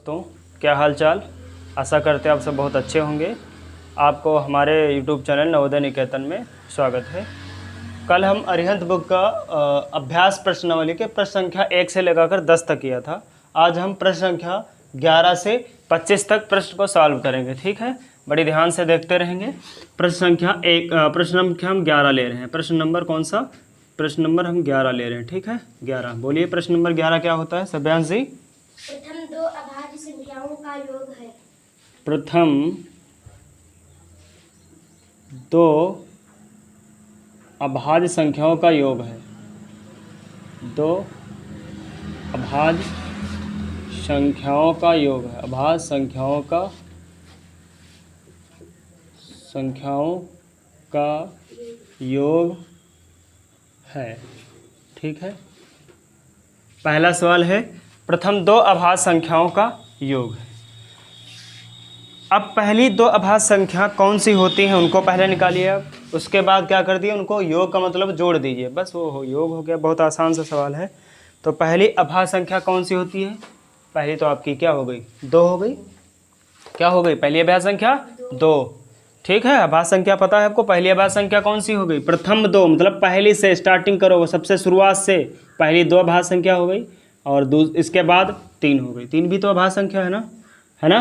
दोस्तों, क्या हाल चाल। आशा करते हैं आप सब बहुत अच्छे होंगे। आपको हमारे YouTube चैनल नवोदय निकेतन में स्वागत है। कल हम अरिहंत बुक का अभ्यास प्रश्नावली के प्रश्न संख्या 1 से लेकर 10 तक किया था। आज हम प्रश्न संख्या 11 से 25 तक प्रश्न को सॉल्व करेंगे। ठीक है, बड़ी ध्यान से देखते रहेंगे। प्रश्न संख्या हम 11 ले रहे हैं। प्रश्न नंबर कौन सा? प्रश्न नंबर हम 11 ले रहे हैं। ठीक है, 11 बोलिए। प्रश्न नंबर 11 क्या होता है सभ्यांश जी? प्रथम दो अभाज्य संख्याओं का योग है। प्रथम दो अभाज्य संख्याओं का योग है। दो अभाज्य संख्याओं का योग है। अभाज्य संख्याओं का योग है। ठीक है, पहला सवाल है प्रथम दो अभाज्य संख्याओं का योग है। अब पहली दो अभाज्य संख्या कौन सी होती हैं उनको पहले निकालिए आप। उसके बाद क्या कर दिए, उनको योग का मतलब जोड़ दीजिए, बस वो योग हो गया। बहुत आसान सा सवाल है। तो पहली अभाज्य संख्या कौन सी होती है? पहली तो आपकी क्या हो गई? 2 हो गई। क्या हो गई? पहली अभाज्य संख्या 2। ठीक है, अभाज्य संख्या पता है आपको। पहली अभाज्य संख्या कौन सी हो गई? प्रथम दो, मतलब पहली से स्टार्टिंग करो, वो सबसे शुरुआत से पहली 2 अभाज्य संख्या हो गई। और इसके बाद 3 हो गई। 3 भी तो अभाज्य संख्या है ना,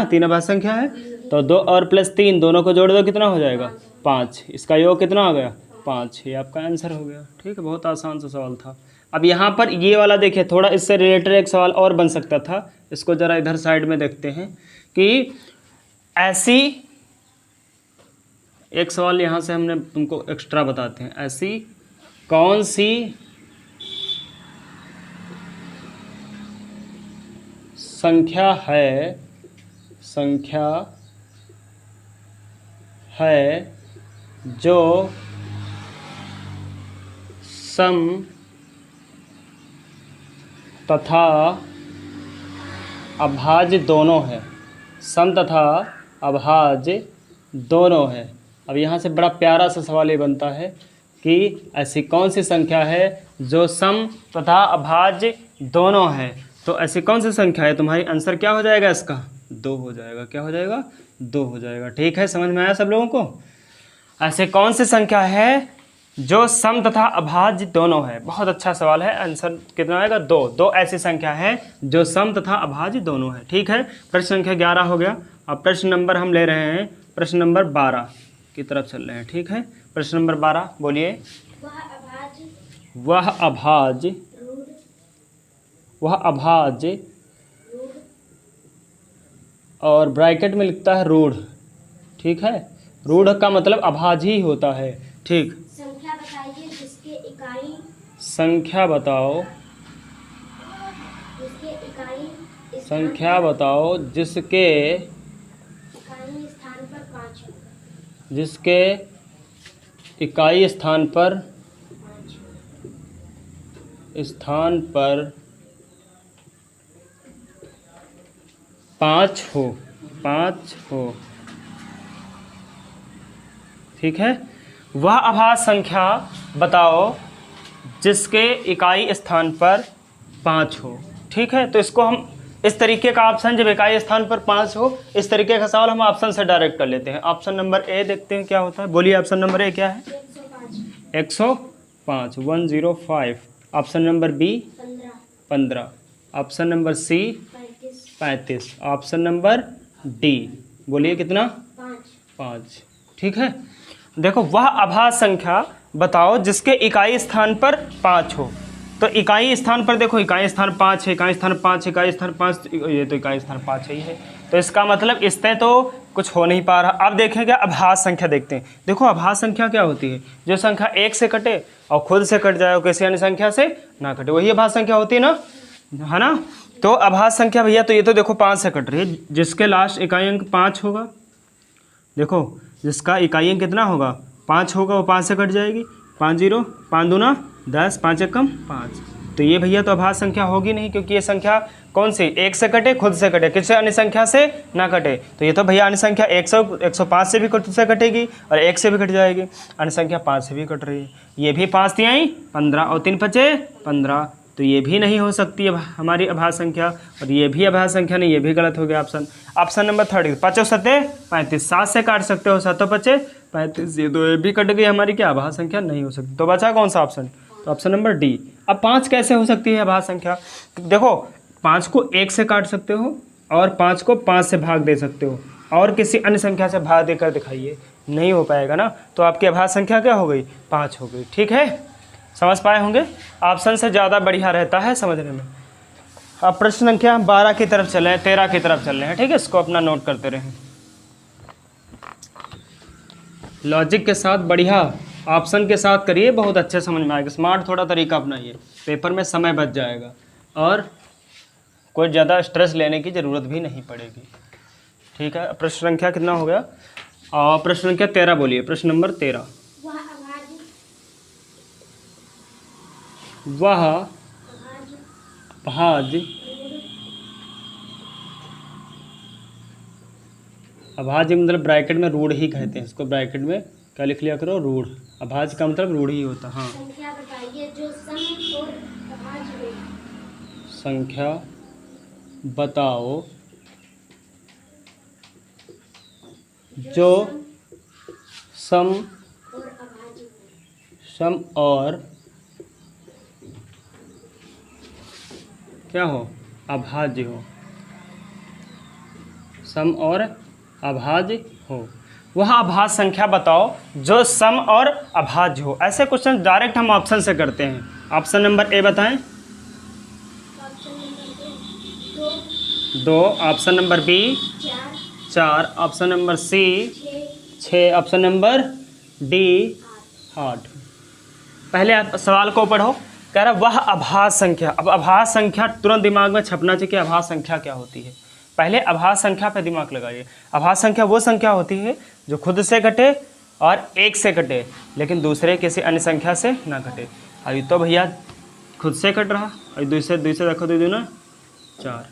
3 अभाज्य संख्या है। तो 2 और प्लस 3 दोनों को जोड़ दो, कितना हो जाएगा? 5। इसका योग कितना हो गया? 5। ये आपका आंसर हो गया। ठीक है, बहुत आसान सा सवाल था। अब यहाँ पर ये वाला देखिए, थोड़ा इससे रिलेटेड एक सवाल और बन सकता था। इसको ज़रा इधर साइड में देखते हैं कि ऐसी एक सवाल यहाँ से हमने तुमको एक्स्ट्रा बताते हैं। ऐसी कौन सी संख्या है जो सम तथा अभाज्य दोनों है। सम तथा अभाज्य दोनों है। अब यहाँ से बड़ा प्यारा सा सवाल ये बनता है कि ऐसी कौन सी संख्या है जो सम तथा अभाज्य दोनों है। तो ऐसी कौन सी संख्या है? तुम्हारी आंसर क्या हो जाएगा इसका? 2 हो जाएगा। क्या हो जाएगा? 2 हो जाएगा। ठीक है, समझ में आया सब लोगों को? ऐसे कौन सी संख्या है जो सम तथा अभाज्य दोनों है? बहुत अच्छा सवाल है। आंसर कितना आएगा? 2। 2 ऐसी संख्या है जो सम तथा अभाज्य दोनों है। ठीक है, प्रश्न संख्या 11 हो गया। अब प्रश्न नंबर हम ले रहे हैं, प्रश्न नंबर 12 की तरफ चल रहे हैं। ठीक है, प्रश्न नंबर 12 बोलिए। वह अभाज्य और ब्रैकेट में लिखता है रूढ़। ठीक है, रूढ़ का मतलब अभाज्य ही होता है। ठीक, संख्या बताइए जिसके इकाई संख्या बताओ जिसके इकाई स्थान पर 5 हो। ठीक है, वह अभाज्य संख्या बताओ जिसके इकाई स्थान पर 5 हो। ठीक है, तो इसको हम इस तरीके का ऑप्शन, जब इकाई स्थान पर 5 हो, इस तरीके का सवाल हम ऑप्शन से डायरेक्ट कर लेते हैं। ऑप्शन नंबर ए देखते हैं क्या होता है। बोलिए, ऑप्शन नंबर ए क्या है? 105। 105। Option number B 15। Option number C 35। Option number D बोलिए कितना? 5। ठीक है, देखो, वह अभाज्य संख्या बताओ जिसके इकाई स्थान पर 5 हो। तो इकाई स्थान पर देखो, इकाई स्थान 5 है, इकाई स्थान 5, इकाई स्थान 5, ये तो इकाई स्थान 5 ही है। तो इसका मतलब इससे तो कुछ हो नहीं पा रहा। अब देखेंगे अभाज्य संख्या, देखते हैं। देखो, अभाज्य संख्या क्या होती है? जो संख्या 1 से कटे और खुद से कट जाए और किसी अन्य संख्या से ना कटे, वही अभाज्य संख्या होती है ना, है ना। तो अभाज्य संख्या भैया, तो ये तो देखो 5 से कट रही है, जिसके लास्ट इकाई अंक 5 होगा। देखो, जिसका इकाई अंक कितना होगा? 5 होगा, वो 5 से कट जाएगी। 5 0, 5 दूना 10, 5 1 5। तो ये भैया तो अभाज्य संख्या होगी नहीं, क्योंकि ये संख्या कौन सी? 1 से कटे, खुद से कटे, किसी अन्य संख्या से ना कटे। तो ये तो भैया अन्य संख्या 105 से भी खुद से कटेगी और 1 से भी कट जाएगी। अन्य संख्या 5 से भी कट रही है। ये भी 5 तिहाई 15 और 3 5 15। तो ये भी नहीं हो सकती है हमारी अभाज्य संख्या, और ये भी अभाज्य संख्या नहीं, ये भी गलत हो गया ऑप्शन। ऑप्शन नंबर 3 5 सत्ते 35, 7 से काट सकते हो, 7 5 35, ये 2 ये भी कट गई हमारी, क्या अभाज्य संख्या नहीं हो सकती। तो बचा कौन सा ऑप्शन, तो ऑप्शन नंबर डी। अब 5 कैसे हो सकती है अभाज्य संख्या, देखो 5 को 1 से काट सकते हो और 5 को 5 से भाग दे सकते हो, और किसी अन्य संख्या से भाग देकर दिखाइए, नहीं हो पाएगा ना, तो आपकी अभाज्य संख्या क्या हो गई, 5 हो गई। ठीक है, समझ पाए होंगे, ऑप्शन से ज़्यादा बढ़िया रहता है समझने में। अब प्रश्न संख्या 12 की तरफ चले, 13 की तरफ चल रहे हैं, ठीक है, इसको अपना नोट करते रहें। लॉजिक के साथ बढ़िया ऑप्शन के साथ करिए, बहुत अच्छे समझ में आएगा। स्मार्ट थोड़ा तरीका अपनाइए, पेपर में समय बच जाएगा और कोई ज़्यादा स्ट्रेस लेने की ज़रूरत भी नहीं पड़ेगी। ठीक है, प्रश्न संख्या कितना हो गया, और प्रश्न संख्या 13 बोलिए, प्रश्न नंबर 13। वह अभाज्य अभाज्य मतलब ब्रैकेट में रूढ़ ही कहते हैं इसको, ब्रैकेट में क्या लिख लिया करो, रूढ़। अभाज्य का मतलब रूढ़ ही होता है। हाँ, संख्या बताइए जो सम और अभाज्य हो। संख्या बताओ जो सम और अभाज्य हो। सम और क्या हो, अभाज्य हो, सम और अभाज्य हो। वह अभाज्य संख्या बताओ जो सम और अभाज्य हो। ऐसे क्वेश्चन डायरेक्ट हम ऑप्शन से करते हैं। ऑप्शन नंबर ए बताएं, option number A 2, 2, option number B 4, 4, option number C 6, 6, option number D 8। पहले आप सवाल को पढ़ो, कह रहा वह अभाज्य संख्या। अब अभाज्य संख्या तुरंत दिमाग में छपना चाहिए कि अभाज्य संख्या क्या होती है। पहले अभाज्य संख्या पे दिमाग लगाइए। अभाज्य संख्या वो संख्या होती है जो खुद से घटे और 1 से घटे, लेकिन दूसरे किसी अन्य संख्या से ना घटे। अभी तो भैया खुद से कट रहा, और दूसरे देखो, 2 दूना 4,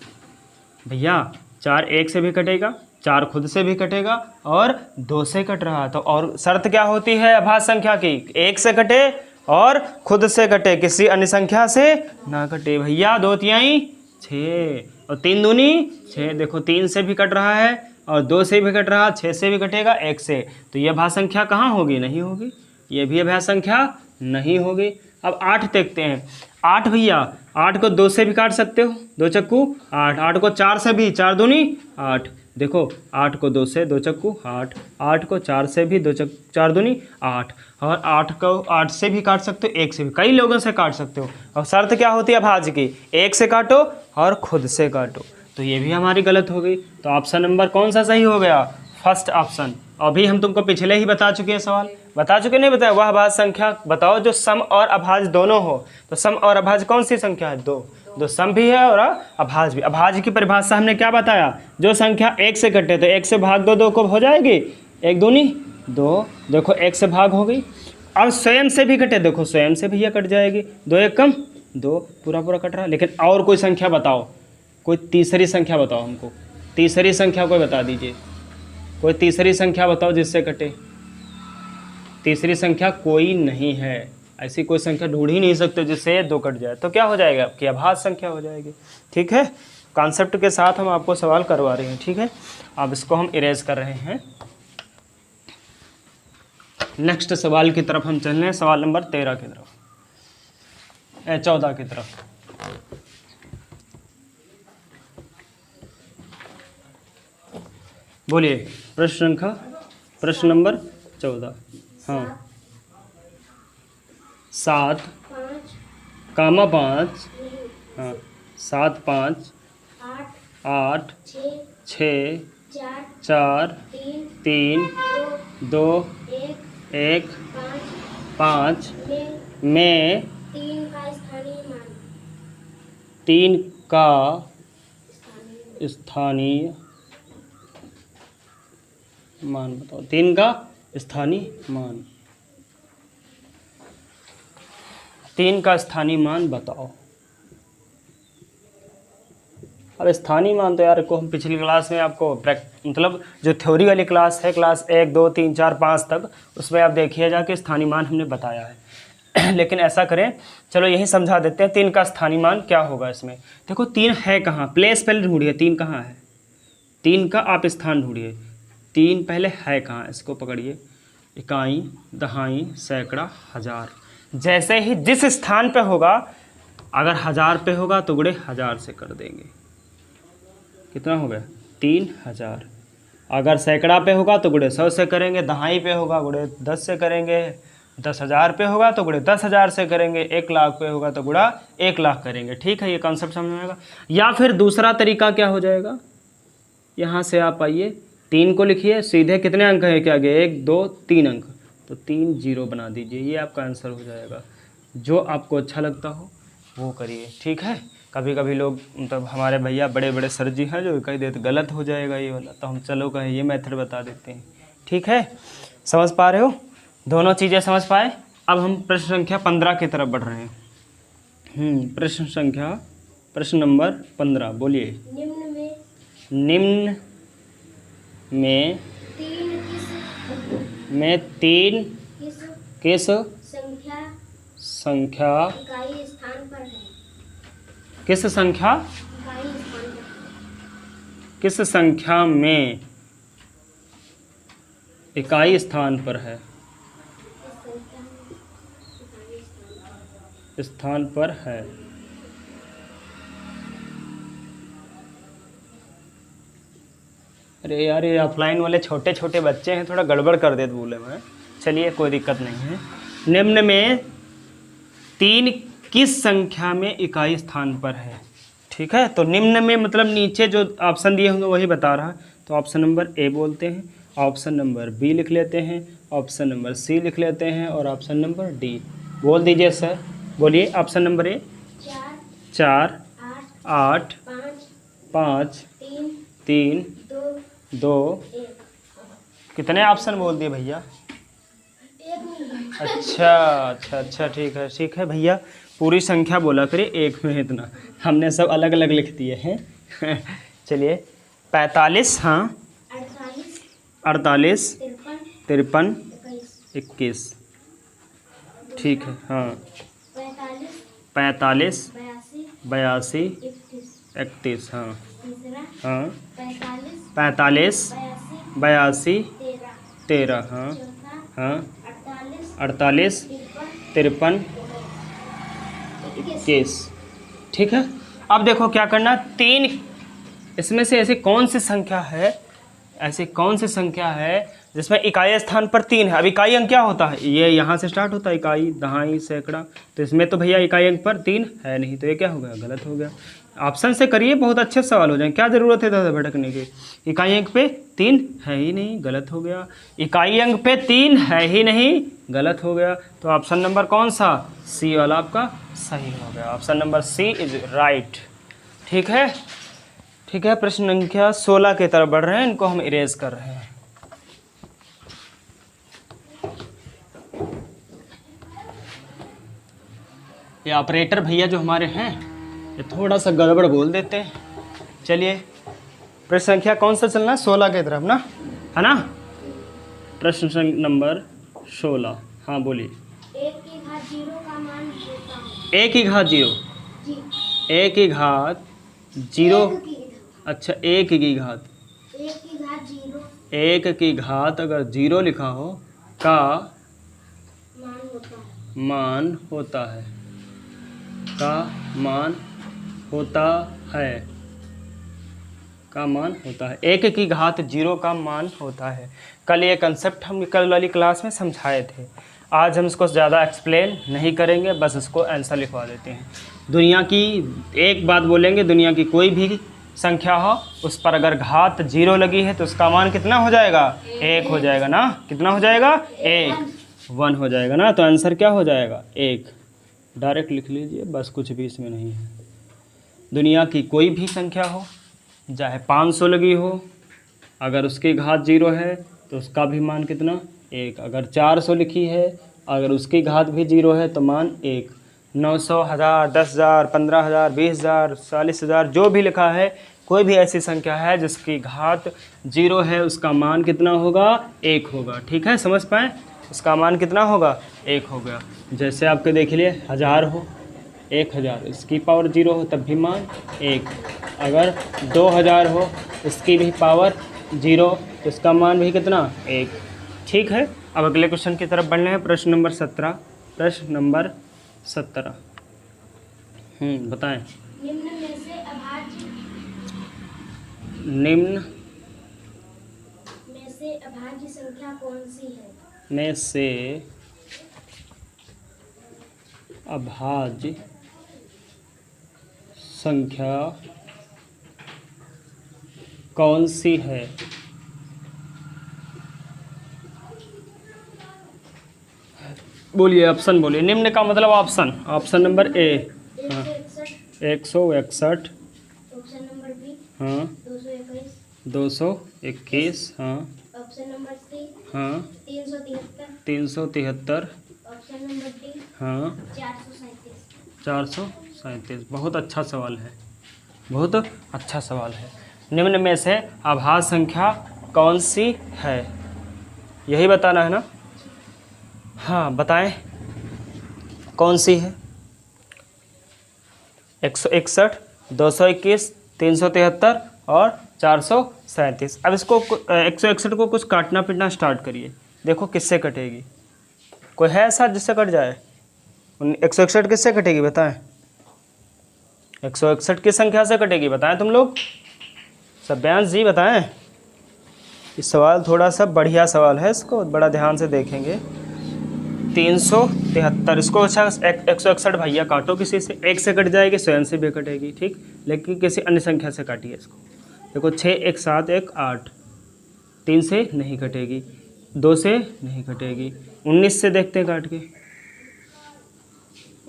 भैया 4 1 से भी कटेगा, 4 खुद से भी कटेगा, और 2 से कट रहा। तो और शर्त क्या होती है अभाज्य संख्या की, 1 से कटे और खुद से कटे, किसी अन्य संख्या से ना कटे। भैया 2 तिहाई 6 और 3 दूनी 6, देखो 3 से भी कट रहा है और 2 से भी कट रहा, 6 से भी कटेगा, 1 से, तो ये अभाज्य संख्या कहाँ होगी, नहीं होगी। ये भी अभाज्य संख्या नहीं होगी। अब 8 देखते हैं। 8 भैया 8 को 2 से भी काट सकते हो, 2 चक्कू 8, 8 को 4 से भी, 4 दूनी 8, देखो 8 को 2 से 2 चक्कू 8, 8 को 4 से भी 4 दूनी 8, और 8 को 8 से भी काट सकते हो, 1 से भी, कई लोगों से काट सकते हो। और शर्त क्या होती है अभाज्य की, 1 से काटो और खुद से काटो, तो ये भी हमारी गलत हो गई। तो ऑप्शन नंबर कौन सा सही हो गया, फर्स्ट ऑप्शन। अभी हम तुमको पिछले ही बता चुके हैं, सवाल बता चुके, नहीं बताया, वह अभाज्य संख्या बताओ जो सम और अभाज्य दोनों हो। तो सम और अभाज्य कौन सी संख्या है, 2 सम भी है और अभाज्य भी। अभाज्य की परिभाषा हमने क्या बताया, जो संख्या 1 से कटे, तो 1 से भाग 2 को हो जाएगी, 1 दूनी 2, देखो 1 से भाग हो गई। अब स्वयं से भी कटे, देखो स्वयं से भी ये कट जाएगी, 2 1 कम 2, पूरा कट रहा। लेकिन और कोई संख्या बताओ, कोई तीसरी संख्या बताओ हमको, तीसरी संख्या कोई बता दीजिए, कोई तीसरी संख्या बताओ जिससे कटे। तीसरी संख्या कोई नहीं है, ऐसी कोई संख्या ढूंढ ही नहीं सकते जिससे 2 कट जाए, तो क्या हो जाएगा आपकी अभाज्य संख्या हो जाएगी। ठीक है, कॉन्सेप्ट के साथ हम आपको सवाल करवा रहे हैं। ठीक है, अब इसको हम इरेज कर रहे हैं। नेक्स्ट सवाल की तरफ हम चल रहे हैं, सवाल नंबर 13 की तरफ, 14 की तरफ। बोलिए प्रश्न नंबर 14। हाँ, 7, 5, हाँ 7 5 8 6 4 3 2 1 5 में 3 का स्थानीय मान बताओ। 3 का स्थानीय मान, 3 का स्थानीय मान बताओ। अब स्थानीय मान तो यार को हम पिछली क्लास में आपको मतलब जो थ्योरी वाली क्लास है, क्लास 1 2 3 4 5 तक, उसमें आप देखिए जाके स्थानीय मान हमने बताया है। लेकिन ऐसा करें, चलो यही समझा देते हैं 3 का स्थानीय मान क्या होगा इसमें। देखो 3 है कहाँ, प्लेस पहले ढूंढिए, 3 कहाँ है, 3 का आप स्थान ढूंढिए। 3 पहले है कहाँ, इसको पकड़िए, इकाई, दहाई, सैकड़ा, हजार। जैसे ही जिस स्थान पे होगा, अगर 1000 पे होगा तो गुणे 1000 से कर देंगे, कितना हो गया 3000। अगर सैकड़ा पे होगा तो गुणे 100 से करेंगे, दहाई पे होगा गुणे 10 से करेंगे, 10,000 पे होगा तो गुणे 10,000 से करेंगे, 1 लाख पे होगा तो गुणा 1 लाख करेंगे। ठीक है, ये कॉन्सेप्ट समझ में आएगा। या फिर दूसरा तरीका क्या हो जाएगा, यहाँ से आप आइए, 3 को लिखिए, सीधे कितने अंक हैं क्या आगे, 1 2 3 अंक, तो 3 0 बना दीजिए, ये आपका आंसर हो जाएगा। जो आपको अच्छा लगता हो वो करिए। ठीक है, कभी कभी लोग मतलब हमारे भैया बड़े बड़े सर जी हैं जो कह देते गलत हो जाएगा ये वाला, तो हम चलो कहें ये मेथड बता देते हैं। ठीक है, समझ पा रहे हो, दोनों चीज़ें समझ पाए। अब हम प्रश्न संख्या 15 की तरफ बढ़ रहे हैं। प्रश्न नंबर 15 बोलिए। निम्न में तीन किस संख्या इकाई स्थान पर है। किस संख्या इकाई स्थान पर किस संख्या में इकाई स्थान पर है, स्थान पर है। अरे यार, ये ऑफलाइन वाले छोटे छोटे बच्चे हैं, थोड़ा गड़बड़ कर देते बोले मैं। चलिए कोई दिक्कत नहीं है। निम्न में 3 किस संख्या में इकाई स्थान पर है। ठीक है, तो निम्न में मतलब नीचे जो ऑप्शन दिए होंगे वही बता रहा है। तो ऑप्शन नंबर ए बोलते हैं, ऑप्शन नंबर बी लिख लेते हैं, ऑप्शन नंबर सी लिख लेते हैं और ऑप्शन नंबर डी बोल दीजिए सर। बोलिए ऑप्शन नंबर ए 4 8 5 3 2 कितने ऑप्शन बोल दिए भैया। अच्छा ठीक है भैया, पूरी संख्या बोला करिए, एक में इतना, हमने सब अलग अलग लिख दिए हैं। चलिए 45, हाँ 48 53 21, ठीक है, हाँ 45 82 31, हाँ 45 82 13, हाँ 48 53 21। ठीक है, अब देखो क्या करना, 3 इसमें से ऐसी कौन सी संख्या है जिसमें इकाई स्थान पर 3 है। अब इकाई अंक क्या होता है, ये यहाँ से स्टार्ट होता है, इकाई दहाई सैकड़ा, तो इसमें तो भैया इकाई अंक पर 3 है नहीं, तो ये क्या हो गया, गलत हो गया। ऑप्शन से करिए, बहुत अच्छे सवाल हो जाएंगे, क्या ज़रूरत है दादा भटकने की। इकाई अंक पे 3 है ही नहीं, गलत हो गया। इकाई अंक पे 3 है ही नहीं, गलत हो गया। तो ऑप्शन नंबर कौन सा, सी वाला आपका सही हो गया। Option number C is right. ठीक है, प्रश्न संख्या 16 की तरफ बढ़ रहे हैं, इनको हम इरेज कर रहे हैं। ये ऑपरेटर भैया जो हमारे हैं ये थोड़ा सा गड़बड़ बोल देते हैं। चलिए प्रश्न संख्या कौन सा चलना है, 16 की तरफ ना, है ना। प्रश्न नंबर 16, हाँ बोलिए। 1 की घात 0 का मान होता है। 1 की घात 0, जी 1 की घात 0, 1 की अच्छा 1 की घात 0 1 की घात अगर 0 लिखा हो का मान होता है। का मान होता है 1 की घात 0 का मान होता है। कल ये कंसेप्ट हम कल वाली क्लास में समझाए थे, आज हम इसको ज़्यादा एक्सप्लेन नहीं करेंगे, बस इसको आंसर लिखवा देते हैं। दुनिया की एक बात बोलेंगे, दुनिया की कोई भी संख्या हो उस पर अगर घात 0 लगी है तो उसका मान कितना हो जाएगा, 1 हो जाएगा ना। कितना हो जाएगा, 1 हो जाएगा ना। तो आंसर क्या हो जाएगा, 1। डायरेक्ट लिख लीजिए, बस कुछ भी इसमें नहीं है। दुनिया की कोई भी संख्या हो, चाहे 500 लगी हो, अगर उसकी घात 0 है तो उसका भी मान कितना, 1। अगर 400 लिखी है, अगर उसकी घात भी 0 है तो मान 1। 900, 1000, 10,000, 15,000, 20,000, 40,000 जो भी लिखा है, कोई भी ऐसी संख्या है जिसकी घात 0 है उसका मान कितना होगा, 1 होगा। ठीक है, समझ पाए। उसका मान कितना होगा? 1 हो गया। जैसे आपके देख लिए 1000 हो, 1000 इसकी पावर 0 हो तब भी मान 1। अगर 2000 हो इसकी भी पावर 0 तो इसका मान भी कितना? 1। ठीक है, अब अगले क्वेश्चन की तरफ बढ़ने हैं। प्रश्न नंबर 17। प्रश्न नंबर 17 बताएं। निम्न में से अभाज्य निम्न में से अभाज्य संख्या कौन सी है? में से अभाज्य संख्या कौन सी है? बोलिए, ऑप्शन बोलिए। निम्न का मतलब option number A 161, option number B हाँ 221, 221, हाँ ऑप्शन नंबर सी हाँ 373, 373, ऑप्शन नंबर डी हाँ 437। 437। बहुत अच्छा सवाल है, बहुत अच्छा सवाल है। निम्न में से अभाज्य संख्या कौन सी है, यही बताना है ना? हाँ बताएं कौन सी है? 161, 221, 373 और 437। अब इसको 161 को कुछ काटना पीटना स्टार्ट करिए, देखो किससे कटेगी। कोई है ऐसा जिससे कट जाए? 161 किससे कटेगी बताएं? 161 किस संख्या से कटेगी बताएं तुम लोग? सब्यांश जी बताएं। इस सवाल थोड़ा सा बढ़िया सवाल है, इसको बड़ा ध्यान से देखेंगे। 373 इसको अच्छा 161 भैया काटो किसी से, 1 से कट जाएगी, स्वयं से भी कटेगी, ठीक, लेकिन किसी अन्य संख्या से काटिए इसको। देखो 6 1 7 1 8, 3 से नहीं कटेगी, 2 से नहीं कटेगी, 19 से देखते हैं काट के,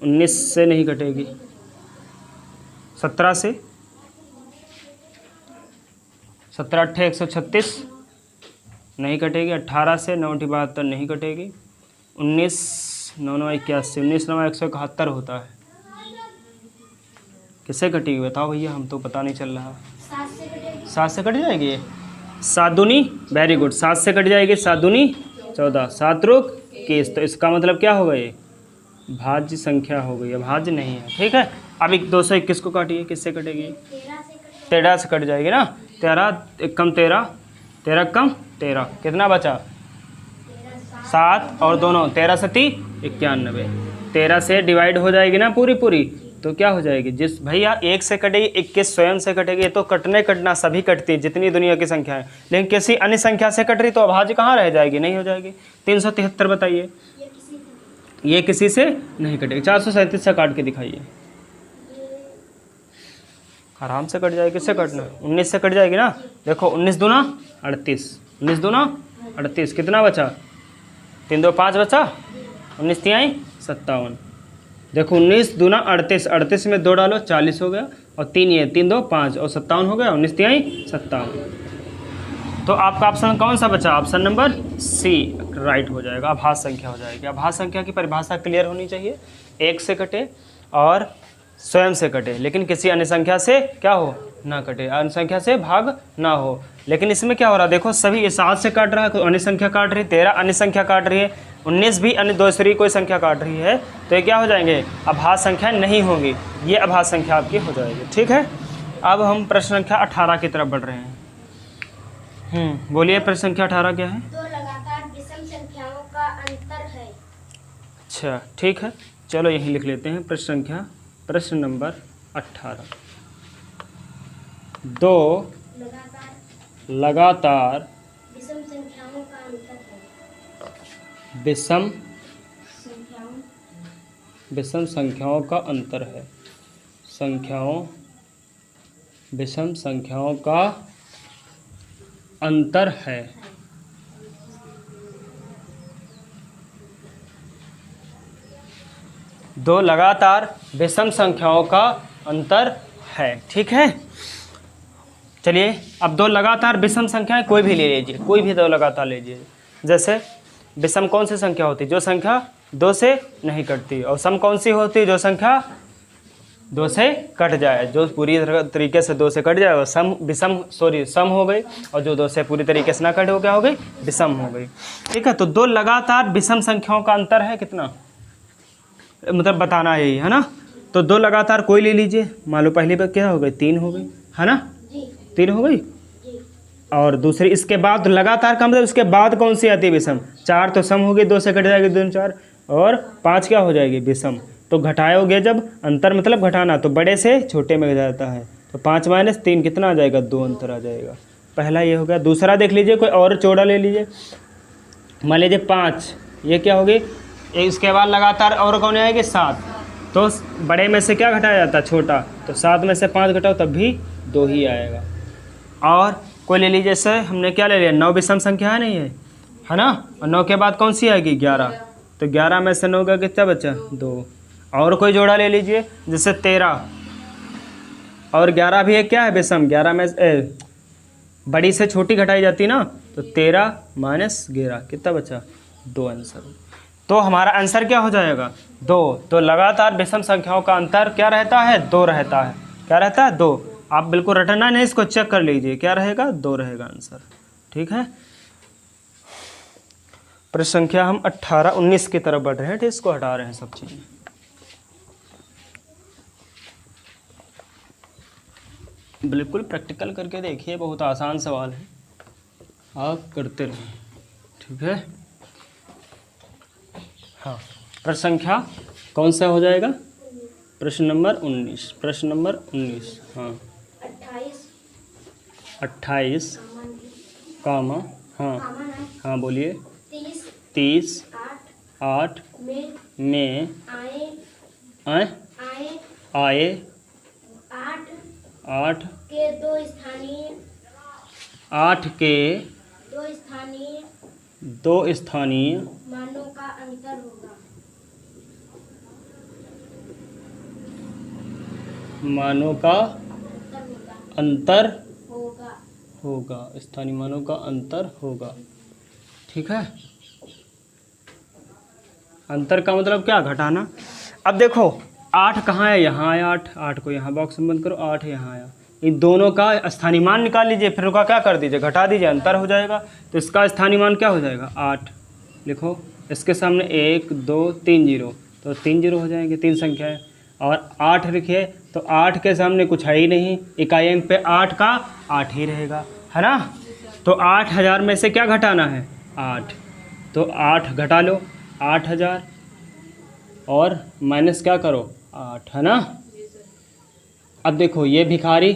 19 से नहीं कटेगी, 17 से, 17 8 136 नहीं कटेगी, 18 से 9 72 नहीं कटेगी, 19 9 9 81, 19 9 171 होता है। किससे कटेगी बताओ भैया, हम तो पता नहीं चल रहा। 7 से कटेगी। 7 से कट जाएगी ये, 7 दूनी, वेरी गुड, 7 से कट जाएगी, 7 दूनी 14, 7 रुक 21। तो इसका मतलब क्या होगा? ये भाज्य संख्या हो गई, भाज्य नहीं है, ठीक है। अब 221 को काटिए, किससे कटेगी? 13 से कट जाएगी ना। 13 1 कम 13, 13 कम 13, कितना बचा? 7 और दोनों 13 सती 91, 13 से डिवाइड हो जाएगी ना पूरी, तो क्या हो जाएगी? जिस भैया 1 से कटेगी, 21 स्वयं से कटेगी, ये तो कटना सभी कटती है जितनी दुनिया की संख्या है, लेकिन किसी अन्य संख्या से कट रही तो अभाज्य कहाँ रह जाएगी? नहीं हो जाएगी। 373 बताइए, ये किसी से नहीं कटेगी। 437 से काट के दिखाइए, आराम से कट जाएगी। किससे कटना? 19 से कट जाएगी ना। देखो 19 दूना 38, 19 दूना 38, कितना बचा? 3 2 5 बचा, 19 3 57। देखो 19 दूना 38, 38 में 2 डालो 40 हो गया, और 3 ये 3 2 5 और 57 हो गया, 19 3 57। तो आपका ऑप्शन कौन सा बचा? ऑप्शन नंबर सी राइट हो जाएगा, अभाज्य संख्या हो जाएगी। अभाज्य संख्या की परिभाषा क्लियर होनी चाहिए, 1 से कटे और स्वयं से कटे, लेकिन किसी अन्य संख्या से क्या हो? ना कटे, अन्य संख्या से भाग ना हो। लेकिन इसमें क्या हो रहा है? देखो सभी ये 7 से काट रहा है, कोई अन्य संख्या काट रही है, 13 अन्य संख्या काट रही है, 19 भी अन्य दूसरी कोई संख्या काट रही है, तो ये क्या हो जाएंगे? अभाज्य संख्या नहीं होंगी, ये अभाज्य संख्या आपकी हो जाएगी, ठीक है। अब हम प्रश्न संख्या 18 की तरफ बढ़ रहे हैं। बोलिए प्रश्न संख्या 18 क्या है? 2 लगातार विषम संख्याओं का अंतर है। अच्छा ठीक है, चलो यहीं लिख लेते हैं प्रश्न नंबर 18। 2 लगातार विषम संख्याओं का अंतर है। विषम संख्याओं का अंतर है। विषम संख्याओं का अंतर है। दो लगातार विषम संख्याओं का अंतर है, ठीक है। चलिए अब 2 लगातार विषम संख्याएं कोई भी ले लीजिए, कोई भी 2 लगातार लीजिए। जैसे विषम कौन सी संख्या होती है? जो संख्या 2 से नहीं कटती। और सम कौन सी होती है? जो संख्या दो से कट जाए, जो पूरी तरीके से दो से कट जाए वो सम हो गई, और जो दो से पूरी तरीके से ना कटे वो क्या हो गई, विषम हो गई। ठीक है, तो दो लगातार विषम संख्याओं का अंतर है कितना, मतलब बताना है यही, है ना। तो दो लगातार कोई ले लीजिए, मान लो पहली बार क्या हो गई, 3 हो गई, है ना, 3 हो गई। और दूसरी इसके बाद लगातार का मतलब इसके बाद कौन सी आती है विषम, 4 तो सम हो गई, 2 से कट जाएगी 2 4, और 5 क्या हो जाएगी विषम। तो घटाओगे जब, अंतर मतलब घटाना, तो बड़े से छोटे में जाता है, तो 5 - 3 कितना आ जाएगा, 2 अंतर आ जाएगा। पहला ये हो गया। दूसरा देख लीजिए, कोई और चौड़ा ले लीजिए, मान लीजिए 5, ये क्या होगी, इसके बाद लगातार और कौन आएगी, 7, तो बड़े में से क्या घटाया जाता है, छोटा, तो 7 में से 5 घटाओ तब भी 2 ही आएगा। और कोई ले लीजिए, जैसे हमने क्या ले लिया, 9 विषम संख्या है, नहीं है ना, और 9 के बाद कौन सी आएगी, 11, तो 11 में से 9 का कितना बचा, 2। और कोई जोड़ा ले लीजिए, जैसे 13 और 11 भी एक क्या है, विषम, 11 में बड़ी से छोटी घटाई जाती ना, तो 13 - 11 कितना बचा, 2 आंसर। तो हमारा आंसर क्या हो जाएगा, 2। तो लगातार विषम संख्याओं का अंतर क्या रहता है, 2 रहता है। क्या रहता है, 2। आप बिल्कुल रटना नहीं, इसको चेक कर लीजिए, क्या रहेगा, 2 रहेगा आंसर। ठीक है, प्रश्न संख्या हम 18 19 की तरफ बढ़ रहे हैं, ठीक, इसको हटा रहे हैं सब चीज़ें। बिल्कुल प्रैक्टिकल करके देखिए, बहुत आसान सवाल है, आप करते रहें। ठीक है, हाँ, प्रश्न संख्या कौन सा हो जाएगा, प्रश्न नंबर 19, प्रश्न नंबर 19, हाँ 28 कामा, हाँ हाँ बोलिए, 30 8 में आए 8 के दो स्थानीय 8 के दो 2 स्थानीय स्थानीय मानों का अंतर होगा। मानों का अंतर होगा होगा, स्थानीय मानों का अंतर होगा। ठीक है, अंतर का मतलब क्या, घटाना। अब देखो 8 कहाँ है, यहाँ आया 8 को यहाँ बॉक्स में बंद करो, 8 यहाँ आया, इन दोनों का स्थानीय मान निकाल लीजिए, फिर उनका क्या कर दीजिए, घटा दीजिए, अंतर हो जाएगा। तो इसका स्थानीय मान क्या हो जाएगा, 8 लिखो, इसके सामने 1 2 3 0, तो 3 0 हो जाएंगे, 3 संख्या है। और 8 लिखिए, तो 8 के सामने कुछ है ही नहीं, इकाई अंक पे 8 का 8 ही रहेगा, है ना। तो 8000 में से क्या घटाना है, 8, तो 8 घटा लो, 8000 और माइनस क्या करो, 8, है ना। अब देखो ये भिखारी,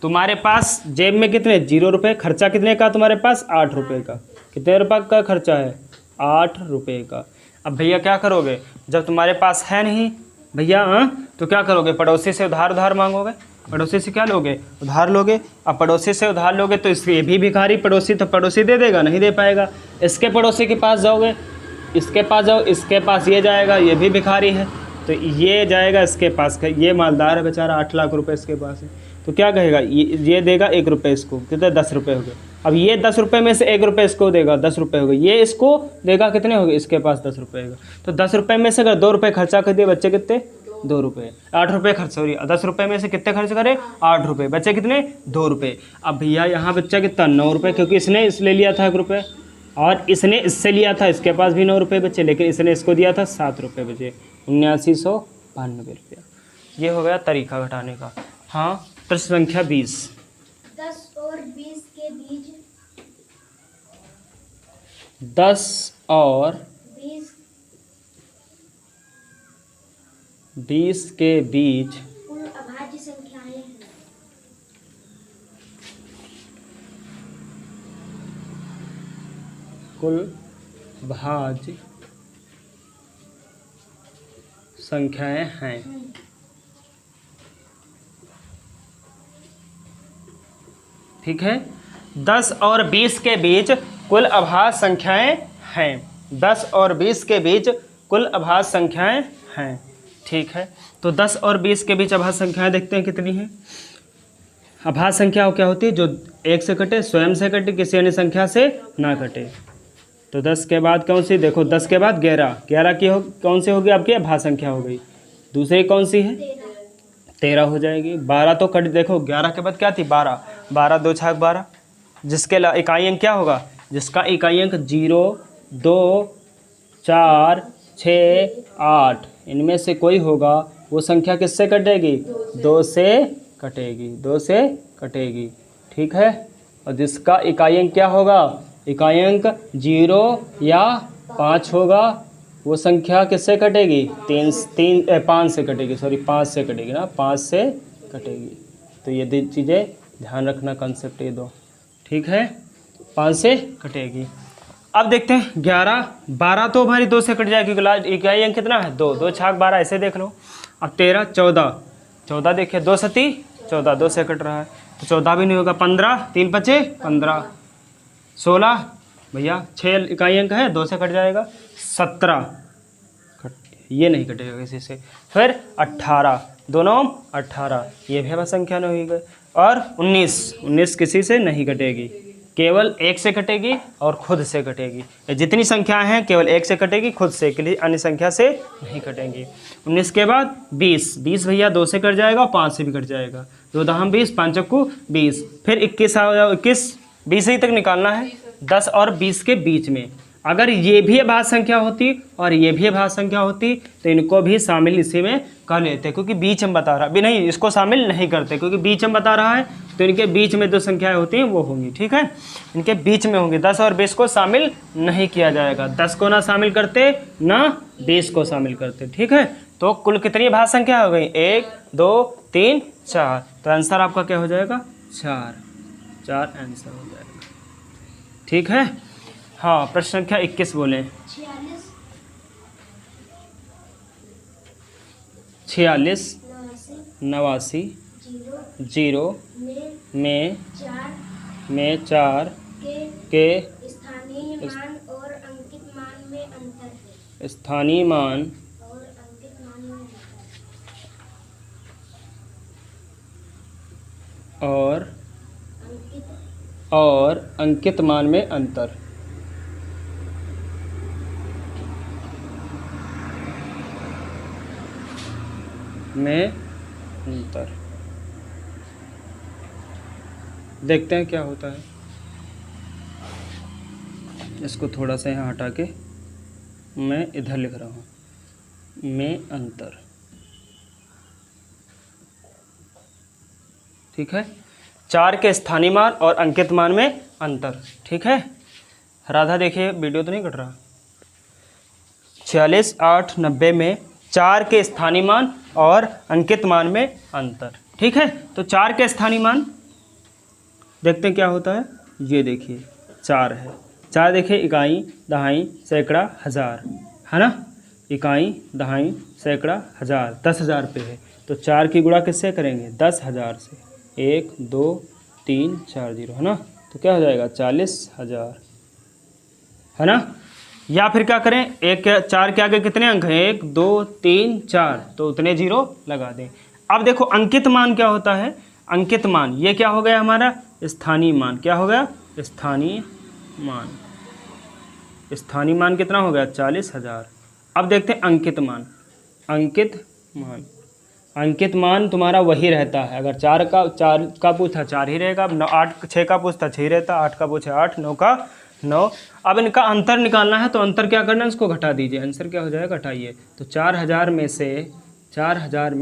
तुम्हारे पास जेब में कितने 0 रुपये, खर्चा कितने का तुम्हारे पास, 8 रुपये का, कितने रुपये का खर्चा है, 8 रुपये का। अब भैया क्या करोगे, जब तुम्हारे पास है नहीं भैया, तो क्या करोगे, पड़ोसी से उधार मांगोगे, पड़ोसी से क्या लोगे, उधार लोगे। अब पड़ोसी से उधार लोगे तो इसके भी भिखारी पड़ोसी, तो पड़ोसी दे देगा, नहीं दे पाएगा। इसके पड़ोसी के पास जाओगे, इसके पास जाओ, इसके पास ये जाएगा, ये भी भिखारी है, तो ये जाएगा इसके पास, ये मालदार है बेचारा, 8 लाख रुपए इसके पास है, तो क्या कहेगा, ये देगा 1 रुपये इसको, कितने 10 रुपये हो गए। अब ये 10 रुपये में से 1 रुपये इसको देगा, 10 रुपये हो गए, ये इसको देगा, कितने हो गए, इसके पास 10 रुपये होगा। तो 10 रुपये में से अगर 2 रुपये खर्चा कर दिए, बच्चे कितने, 2 रुपये, 8 रुपये खर्च, सॉरी 10 रुपये में से कितने खर्च करे, 8 रुपये, बच्चे कितने, 2 रुपये। अब भैया यहाँ बच्चा कितना, 9 रुपये, क्योंकि इसने ले लिया था 1 रुपये, और इसने इससे लिया था, इसके पास भी 9 रुपये बचे, लेकिन इसने इसको दिया था 7 रुपये बचे, 7992 रुपया। ये हो गया तरीका घटाने का। हाँ, प्रश्न संख्या 20, 10 और 20 के बीच 10 और 20 के बीच कुल अभाज्य संख्याएं हैं। कुल भाज्य संख्याएं हैं। ठीक है, 10 और 20 के बीच कुल अभाज्य संख्याएं हैं। 10 और 20 के बीच कुल अभाज्य संख्याएं हैं। ठीक है, तो 10 और 20 के बीच अभाज्य संख्याएं देखते हैं कितनी हैं। अभाज्य संख्या क्या होती है, जो 1 से कटे, स्वयं से कटे, किसी अन्य संख्या से ना कटे। तो 10 के बाद कौन सी, देखो 10 के बाद 11 की कौन सी होगी आपकी अभाज्य संख्या हो गई। दूसरी कौन सी है, 13 हो जाएगी। 12 तो कट, देखो 11 के बाद क्या थी 12, 12 2 छाक 12, जिसके इकाई अंक क्या होगा, जिसका इकाई अंक 0 2 4 6 8 इनमें से कोई होगा, वो संख्या किससे कटेगी, 2 से कटेगी, 2 से कटेगी। ठीक है। और जिसका इकाई अंक क्या होगा, इकाई अंक 0 या 5 होगा, वो संख्या किससे कटेगी, 5 से कटेगी, सॉरी 5 से कटेगी ना, 5 से कटेगी। तो ये चीज़ें ध्यान रखना, कंसेप्ट ये दो। ठीक है, 5 से कटेगी। अब देखते हैं 11 12 तो हमारी 2 से कट जाएगी, क्योंकि लास्ट इकाई अंक कितना है 2, 2 छाक 12 ऐसे देख लो। अब 13 14 14 देखिए 2 सती 14, 2 से कट रहा है तो 14 भी नहीं होगा। 15 3 5 15, 16 भैया 6 इकाई अंक है, 2 से कट जाएगा। 17 ये नहीं कटेगा किसी से। फिर 18 दोनों 18, ये भी हमारी संख्या नहीं हुई गई। और 19 किसी से नहीं कटेगी, केवल 1 से कटेगी और खुद से कटेगी। ये जितनी संख्याएं हैं केवल 1 से कटेगी, खुद से, के लिए अन्य संख्या से नहीं कटेंगी। 19 के बाद 20 भैया 2 से कट जाएगा और 5 से भी कट जाएगा। 2 दहम 20, 5 चक्कू 20। फिर 21 आ जाओ, 21 20 ही तक निकालना है, 10 और 20 के बीच में। अगर ये भी अभाज्य संख्या होती और ये भी अभाज्य संख्या होती तो इनको भी शामिल इसी में कर लेते, क्योंकि बीच में बता रहा भी नहीं, इसको शामिल नहीं करते क्योंकि बीच में बता रहा है, तो इनके बीच में जो संख्याएं होती हैं वो होंगी। ठीक है, इनके बीच में होंगी। 10 और 20 को शामिल नहीं किया जाएगा, 10 को ना शामिल करते ना 20 को शामिल करते। ठीक है, तो कुल कितनी अभाज्य संख्या हो गई, 1 2 3 4, तो आंसर आपका क्या हो जाएगा 4 आंसर हो जाएगा। ठीक है। हाँ, प्रश्न संख्या 21 बोले। 46 89 0 में 4 के स्थानीय मान और अंकित मान में अंतर है। स्थानीय मान और अंकित मान में और अंकित मान में अंतर। में अंतर देखते हैं क्या होता है। इसको थोड़ा सा यहाँ हटा के मैं इधर लिख रहा हूँ, में अंतर। ठीक है, 4 के स्थानीय मान और अंकित मान में अंतर। ठीक है, राधा देखिए वीडियो तो नहीं कट रहा। 46 8 90 में 4 के स्थानीय मान और अंकित मान में अंतर। ठीक है, तो 4 के स्थानीय मान देखते हैं क्या होता है। ये देखिए 4 है, 4 देखिए इकाई दहाई सैकड़ा हज़ार है ना, इकाई दहाई सैकड़ा हज़ार 10,000 पे है, तो 4 की गुणा किससे करेंगे 10,000 से, 1 2 3 4 0 है ना, तो क्या हो जाएगा 40,000 है ना। या फिर क्या करें, 4 के आगे कितने अंक हैं 1 2 3 4, तो उतने 0 लगा दें। अब देखो अंकित मान क्या होता है, अंकित मान ये क्या हो गया हमारा स्थानीय मान, क्या हो गया स्थानीय मान। स्थानीय मान कितना हो गया 40,000। अब देखते हैं अंकित मान। अंकित मान तुम्हारा वही रहता है, अगर 4 का पूछा 4 ही रहेगा, 8 6 का पूछता 6 रहता, 8 का पूछा 8, 9 का 9। अब इनका अंतर निकालना है, तो अंतर क्या करना है, इसको घटा दीजिए, आंसर क्या हो जाएगा घटाइए। तो 40,000 में से 40,000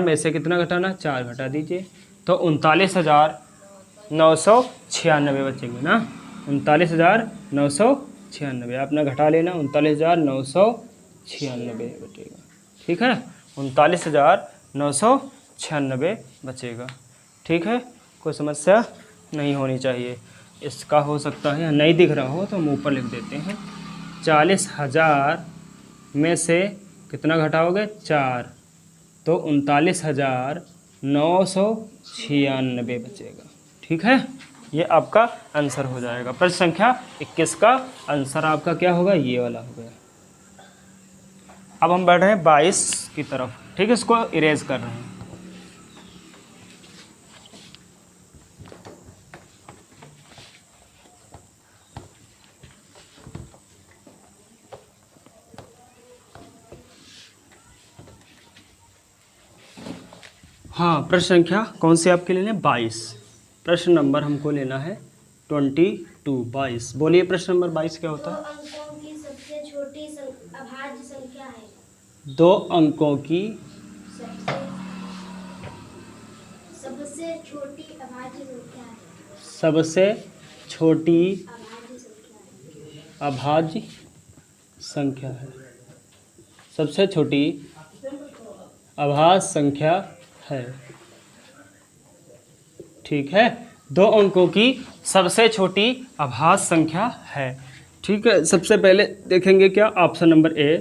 में से कितना घटाना, 4 घटा दीजिए, तो 39,996 बचेंगे ना, 39,996 आपने घटा लेना, 39,996 बचेगा। ठीक है, 39,996 बचेगा। ठीक है, कोई समस्या नहीं होनी चाहिए। इसका हो सकता है नहीं दिख रहा हो तो हम ऊपर लिख देते हैं। 40,000 में से कितना घटाओगे 4, तो 39,996 बचेगा। ठीक है, ये आपका आंसर हो जाएगा। प्रश्न संख्या 21 का आंसर आपका क्या होगा, ये वाला हो गया। अब हम बढ़ रहे हैं 22 की तरफ। ठीक है, इसको इरेज कर रहे हैं। हाँ, प्रश्न संख्या कौन सी आपके लेना है? 22। प्रश्न नंबर हमको लेना है 22। बोलिए प्रश्न नंबर 22 क्या होता है? 2 अंकों की सबसे छोटी अभाज्य संख्या है। 2 अंकों की सबसे छोटी अभाज्य संख्या है। सबसे छोटी अभाज्य संख्या अभाज्य संख्या है। है। सबसे छोटी अभाज्य संख्या है। ठीक है, 2 अंकों की सबसे छोटी अभाज्य संख्या है। ठीक है, सबसे पहले देखेंगे क्या? ऑप्शन नंबर ए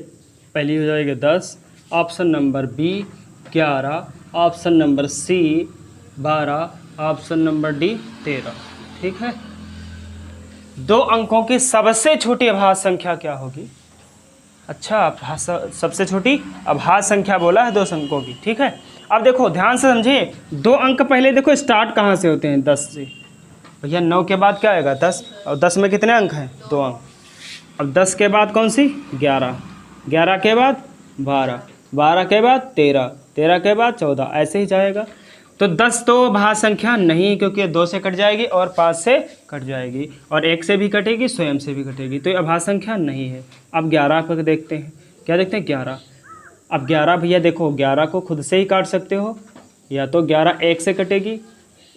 पहली हो जाएगी 10, option number B 11, option number C 12, option number D 13। ठीक है, 2 अंकों की सबसे छोटी अभाज्य संख्या क्या होगी? अच्छा, सबसे छोटी अभाज्य संख्या बोला है 2 अंकों की। ठीक है, अब देखो ध्यान से समझिए, 2 अंक पहले देखो स्टार्ट कहाँ से होते हैं? 10 से। भैया 9 के बाद क्या आएगा? 10, और 10 में कितने अंक हैं? 2 अंक। अब 10 के बाद कौन सी? 11, 11 के बाद 12, 12 के बाद 13, 13 के बाद 14, ऐसे ही जाएगा। तो 10 तो अभाज्य संख्या नहीं, क्योंकि 2 से कट जाएगी और 5 से कट जाएगी और 1 से भी कटेगी, स्वयं से भी कटेगी, तो ये अभाज्य संख्या नहीं है। अब 11 को देखते हैं, क्या देखते हैं? 11। अब 11 भैया देखो, 11 को खुद से ही काट सकते हो, या तो 11 1 से कटेगी,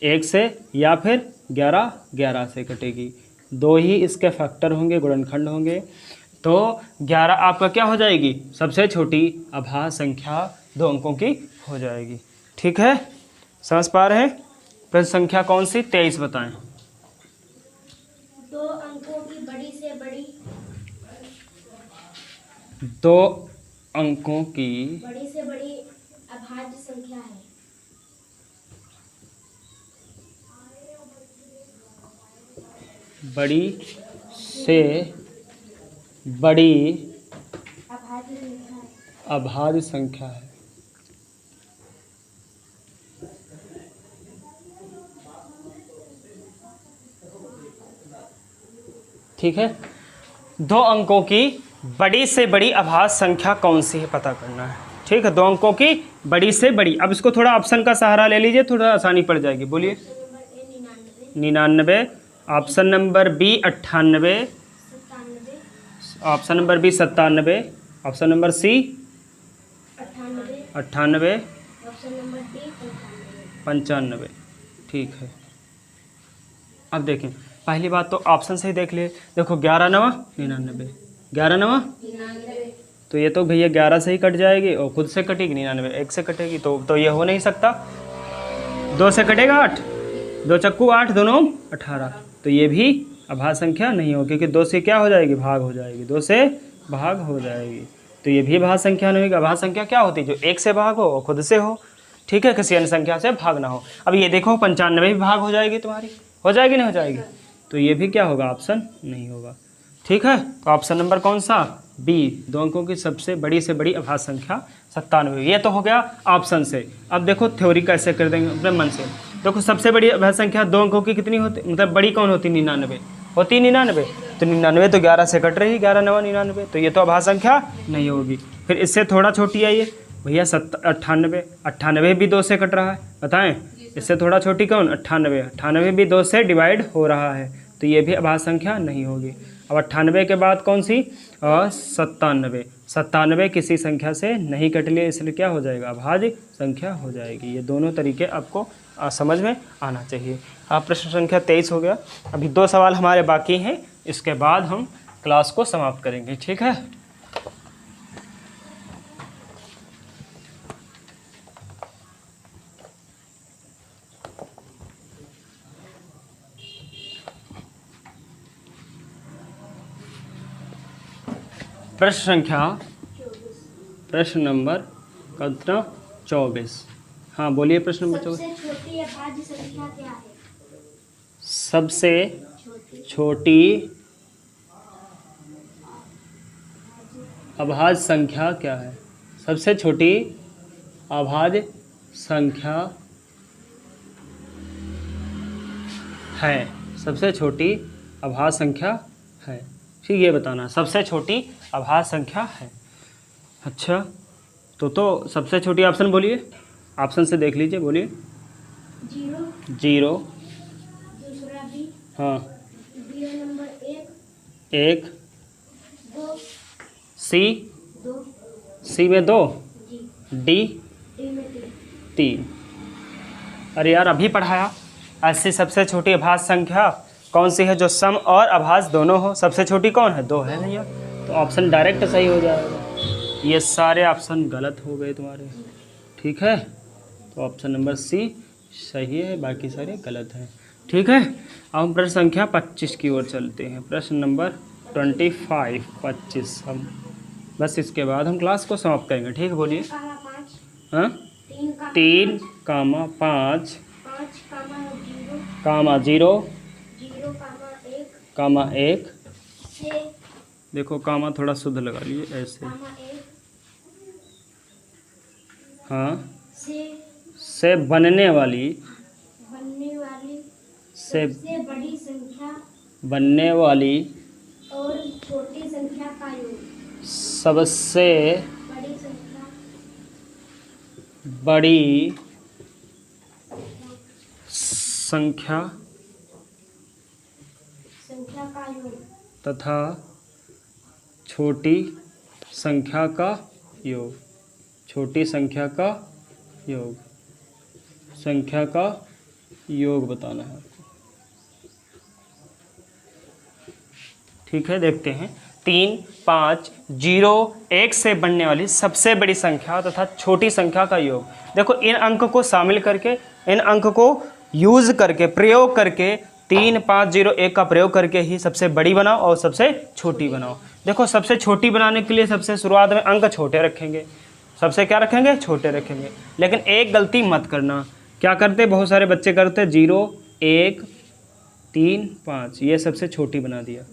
1 से, या फिर 11 11 से कटेगी। 2 ही इसके फैक्टर होंगे, गुणनखंड होंगे। तो 11 आपका क्या हो जाएगी? सबसे छोटी अभाज्य संख्या 2 अंकों की हो जाएगी। ठीक है, समझ पा रहे हैं? प्रश्न संख्या कौन सी? 23 बताएं। 2 अंकों की बड़ी से बड़ी 2 अंकों की अभाज्य संख्या है। बड़ी से बड़ी अभाज्य संख्या है। ठीक है, 2 अंकों की बड़ी से बड़ी अभाज्य संख्या कौन सी है पता करना है। ठीक है, 2 अंकों की बड़ी से बड़ी। अब इसको थोड़ा ऑप्शन का सहारा ले लीजिए, थोड़ा आसानी पड़ जाएगी। बोलिए। 99, option number B 98, option number B 97, option number C 98, option number D 95। ठीक है, अब देखें, पहली बात तो ऑप्शन से ही देख ले। देखो 11 9 99, 11 9, तो ये तो भैया 11 से ही कट जाएगी और खुद से कटेगी। 99 1 से कटेगी, तो ये हो नहीं सकता। 2 से कटेगा 8, 2 चक्कू 8, 2 9 18, तो ये भी अभाज्य संख्या नहीं होगी, क्योंकि 2 से क्या हो जाएगी? भाग हो जाएगी। 2 से भाग हो जाएगी, तो ये भी अभाज्य संख्या नहीं होगी। अभाज्य संख्या क्या होती है? जो 1 से भाग हो और खुद से हो। ठीक है, किसी अन्य संख्या से भाग ना हो। अब ये देखो 95 भी भाग हो जाएगी तुम्हारी, हो जाएगी नहीं हो जाएगी? तो ये भी क्या होगा? ऑप्शन नहीं होगा। ठीक है, तो ऑप्शन नंबर कौन सा? बी, 2 अंकों की सबसे बड़ी से बड़ी अभाज्य संख्या 97। ये तो हो गया ऑप्शन से। अब देखो थ्योरी कैसे कर देंगे अपने मन से। देखो सबसे बड़ी अभाज्य संख्या 2 अंकों की कितनी होती, मतलब बड़ी कौन होती? 99 होती। 99, तो 99 तो 11 से कट रही, 11 9 99, तो ये तो अभाज्य संख्या नहीं होगी। फिर इससे थोड़ा छोटी आइए भैया 98, 98 भी 2 से कट रहा है, बताएं। इससे थोड़ा छोटी कौन? 98, 98 भी 2 से डिवाइड हो रहा है, तो ये भी अभाज्य संख्या नहीं होगी। अब 98 के बाद कौन सी? 97, 97 किसी संख्या से नहीं कट लिए, इसलिए क्या हो जाएगा? अभाज्य संख्या हो जाएगी। ये दोनों तरीके आपको समझ में आना चाहिए। आप प्रश्न संख्या 23 हो गया। अभी 2 सवाल हमारे बाकी हैं, इसके बाद हम क्लास को समाप्त करेंगे। ठीक है, प्रश्न नंबर कितना? 24। हाँ बोलिए, प्रश्न नंबर 24। सबसे छोटी अभाज्य संख्या क्या है? सबसे छोटी अभाज्य संख्या क्या है? सबसे छोटी अभाज्य संख्या है। सबसे छोटी अभाज्य संख्या है। ठीक, ये बताना सबसे छोटी अभाज्य संख्या है। अच्छा, तो सबसे छोटी ऑप्शन बोलिए। ऑप्शन से देख लीजिए, बोलिए। 0, 0, दूसरा बी, हाँ, बी में नंबर 1, 1, 2, सी, 2, सी में 2, जी, डी, डी में 3, 3। अरे यार अभी पढ़ाया। ऐसी सबसे छोटी अभाज्य संख्या कौन सी है जो सम और अभाज्य दोनों हो? सबसे छोटी कौन है? 2 है भैया। तो ऑप्शन डायरेक्ट सही हो जाएगा। ये सारे ऑप्शन गलत हो गए तुम्हारे, ठीक है। तो ऑप्शन नंबर सी सही है, बाकी सारे गलत हैं, ठीक है। अब हम प्रश्न संख्या 25 की ओर चलते हैं। प्रश्न नंबर 25, 25 हम बस इसके बाद हम क्लास को समाप्त करेंगे, ठीक है। बोलिए। 5, हाँ, 3, 3, 5, 5, 0, 0, 0, 1, 1, से, देखो कामा थोड़ा शुद्ध लगा लीजिए ऐसे। 1, हाँ, से बनने वाली, बनने वाली से सबसे बड़ी संख्या बनने वाली और छोटी संख्या का योग। सबसे बड़ी संख्या बड़ी संख्या का योग तथा छोटी संख्या का योग। छोटी संख्या का योग, संख्या का योग बताना है आपको, ठीक है। देखते हैं। 3, 5, 0, 1 से बनने वाली सबसे बड़ी संख्या तथा छोटी संख्या का योग। देखो इन अंक को शामिल करके, इन अंक को यूज करके, प्रयोग करके 3, 5, 0, 1 का प्रयोग करके ही सबसे बड़ी बनाओ और सबसे छोटी बनाओ। देखो सबसे छोटी बनाने के लिए सबसे शुरुआत में अंक छोटे रखेंगे, सबसे क्या रखेंगे? छोटे रखेंगे। लेकिन एक गलती मत करना। क्या करते बहुत सारे बच्चे करते 0, 1, 3, 5, ये सबसे छोटी बना दिया,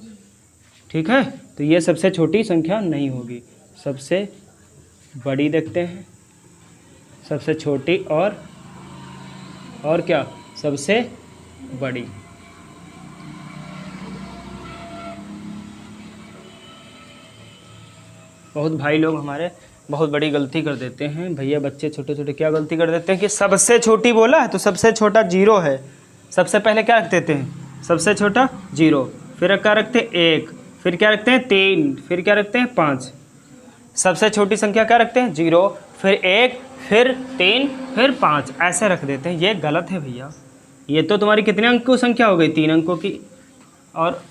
ठीक है। तो ये सबसे छोटी संख्या नहीं होगी, सबसे बड़ी देखते हैं। सबसे छोटी और क्या? सबसे बड़ी। बहुत भाई लोग हमारे बहुत बड़ी गलती कर देते हैं। भैया बच्चे छोटे छोटे क्या गलती कर देते हैं कि सबसे छोटी बोला है तो सबसे छोटा 0 है। सबसे पहले क्या रख देते हैं? सबसे छोटा 0, फिर क्या रखते हैं? 1, फिर क्या रखते हैं? 3, फिर क्या रखते हैं? 5। सबसे छोटी संख्या क्या रखते हैं? 0, फिर 1, फिर 3, फिर 5, ऐसे रख देते हैं। ये गलत है भैया। ये तो तुम्हारी कितने अंक की संख्या हो गई? 3 अंकों की, और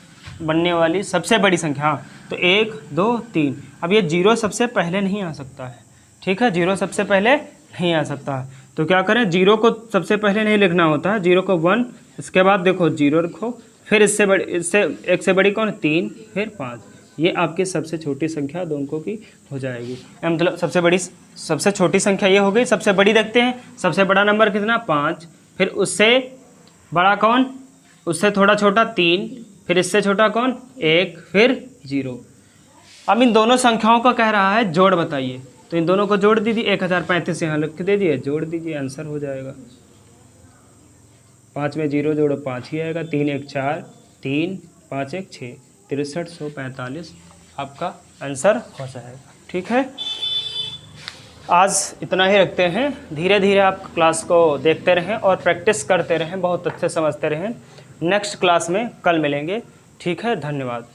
बनने वाली सबसे बड़ी संख्या तो 1, 2, 3। अब ये 0 सबसे पहले नहीं आ सकता है, ठीक है। 0 सबसे पहले नहीं आ सकता है, तो क्या करें? 0 को सबसे पहले नहीं लिखना होता है। 0 को 1, इसके बाद देखो 0 रखो, फिर इससे बड़ी, इससे 1 से बड़ी कौन? 3, फिर 5। ये आपकी सबसे छोटी संख्या 2 अंकों की हो जाएगी। मतलब सबसे छोटी संख्या ये हो गई। सबसे बड़ी देखते हैं। सबसे बड़ा नंबर कितना? 5, फिर उससे बड़ा कौन? उससे थोड़ा छोटा 3, फिर इससे छोटा कौन? 1, फिर 0। अब इन दोनों संख्याओं का कह रहा है जोड़ बताइए, तो इन दोनों को जोड़ दीजिए। 1035 यहाँ लिख दे दिए, जोड़ दीजिए, आंसर हो जाएगा। 5 में 0 जोड़ो 5 ही आएगा। 3, 1, 4, 3, 5, 1, 6, 6345 आपका आंसर हो जाएगा, ठीक है। आज इतना ही रखते हैं। धीरे धीरे आप क्लास को देखते रहें और प्रैक्टिस करते रहें, बहुत अच्छे समझते रहें। नेक्स्ट क्लास में कल मिलेंगे, ठीक है। धन्यवाद।